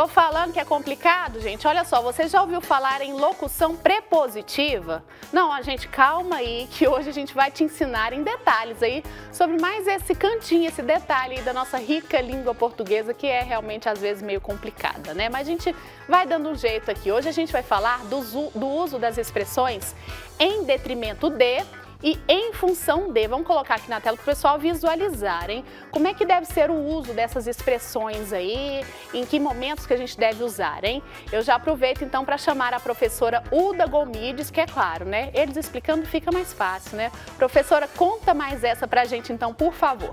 Tô falando que é complicado, gente. Olha só, você já ouviu falar em locução prepositiva? Não, gente, calma aí, que hoje a gente vai te ensinar em detalhes aí sobre mais esse cantinho, esse detalhe aí da nossa rica língua portuguesa, que é realmente às vezes meio complicada, né? Mas a gente vai dando um jeito aqui. Hoje a gente vai falar do uso das expressões em detrimento de e em função de. Vamos colocar aqui na tela para o pessoal visualizar, hein? Como é que deve ser o uso dessas expressões aí, em que momentos que a gente deve usar, hein? Eu já aproveito então para chamar a professora Uda Gomides, que é claro, né? Eles explicando fica mais fácil, né? Professora, conta mais essa pra gente então, por favor.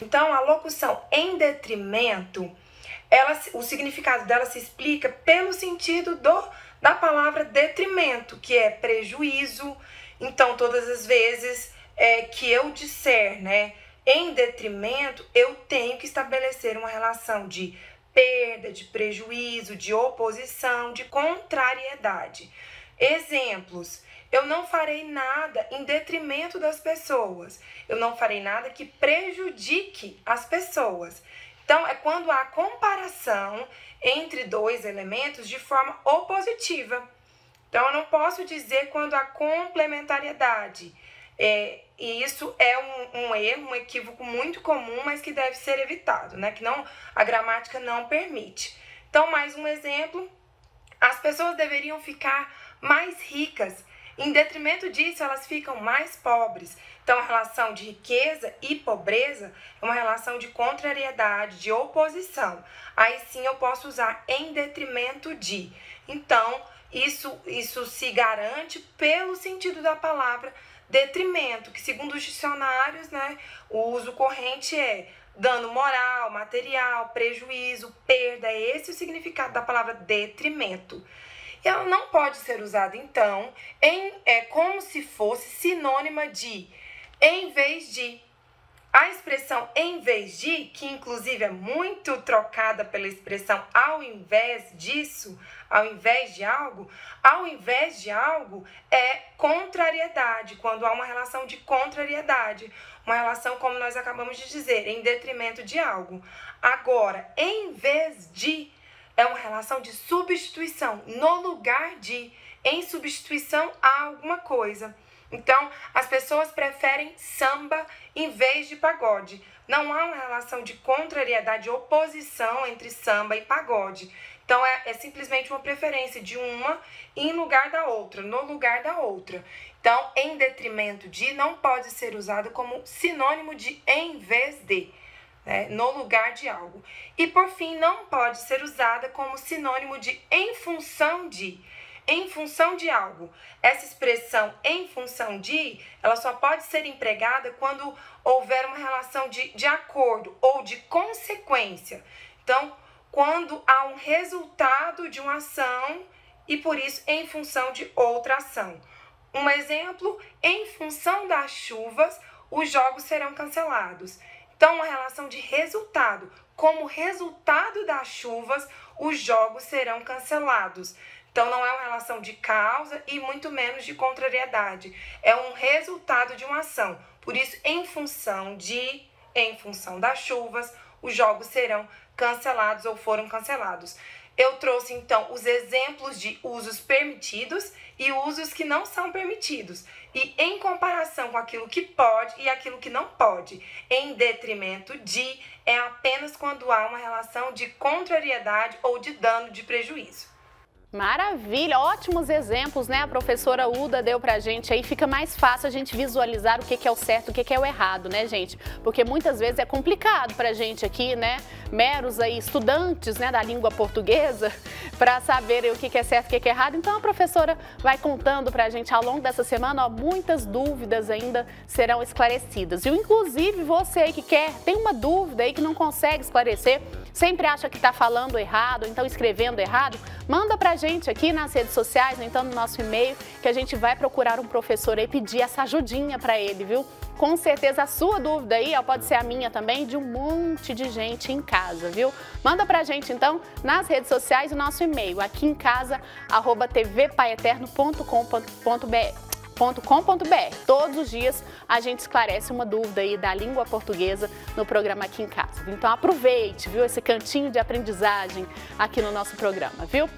Então, a locução em detrimento, o significado dela se explica pelo sentido da palavra detrimento, que é prejuízo. Então, todas as vezes que eu disser, né, em detrimento, eu tenho que estabelecer uma relação de perda, de prejuízo, de oposição, de contrariedade. Exemplos: eu não farei nada em detrimento das pessoas. Eu não farei nada que prejudique as pessoas. Então, é quando há comparação entre dois elementos de forma opositiva. Então, eu não posso dizer quando há complementariedade. E isso é um erro, um equívoco muito comum, mas que deve ser evitado, né? Que a gramática não permite. Então, mais um exemplo: as pessoas deveriam ficar mais ricas. Em detrimento disso, elas ficam mais pobres. Então, a relação de riqueza e pobreza é uma relação de contrariedade, de oposição. Aí sim eu posso usar em detrimento de. Então, isso se garante pelo sentido da palavra detrimento, que segundo os dicionários, né, o uso corrente é dano moral, material, prejuízo, perda. Esse é o significado da palavra detrimento. E ela não pode ser usada, então, como se fosse sinônima de em vez de. A expressão em vez de, que inclusive é muito trocada pela expressão ao invés disso, ao invés de algo é contrariedade, quando há uma relação de contrariedade, uma relação, como nós acabamos de dizer, em detrimento de algo. Agora, em vez de, é uma relação de substituição, no lugar de, em substituição a alguma coisa. Então, as pessoas preferem samba em vez de pagode. Não há uma relação de contrariedade, de oposição entre samba e pagode. Então, é simplesmente uma preferência de uma em lugar da outra, no lugar da outra. Então, em detrimento de não pode ser usado como sinônimo de em vez de, né, no lugar de algo. E, por fim, não pode ser usada como sinônimo de em função de. Em função de algo. Essa expressão em função de, ela só pode ser empregada quando houver uma relação de acordo ou de consequência. Então, quando há um resultado de uma ação e, por isso, em função de outra ação. Um exemplo: em função das chuvas, os jogos serão cancelados. Então, uma relação de resultado. Como resultado das chuvas, os jogos serão cancelados. Então, não é uma relação de causa e muito menos de contrariedade. É um resultado de uma ação. Por isso, em função das chuvas, os jogos serão cancelados ou foram cancelados. Eu trouxe, então, os exemplos de usos permitidos e usos que não são permitidos. E em comparação com aquilo que pode e aquilo que não pode. Em detrimento de é apenas quando há uma relação de contrariedade ou de dano, de prejuízo. Maravilha, ótimos exemplos, né? A professora Uda deu pra gente aí, fica mais fácil a gente visualizar o que é o certo, o que é o errado, né, gente? Porque muitas vezes é complicado pra gente aqui, né, meros aí estudantes, né, da língua portuguesa, pra saber o que é certo, o que é errado. Então a professora vai contando pra gente ao longo dessa semana, ó, muitas dúvidas ainda serão esclarecidas. E inclusive você aí que tem uma dúvida aí que não consegue esclarecer, sempre acha que tá falando errado, então escrevendo errado, manda pra gente aqui nas redes sociais, ou então no nosso e-mail, que a gente vai procurar um professor aí, pedir essa ajudinha para ele, viu? Com certeza a sua dúvida aí, ó, pode ser a minha também, de um monte de gente em casa, viu? Manda pra gente então nas redes sociais o nosso e-mail, aqui em casa, @tvpaeterno.com.br. Todos os dias a gente esclarece uma dúvida aí da língua portuguesa no programa Aqui em Casa. Então aproveite, viu, esse cantinho de aprendizagem aqui no nosso programa, viu?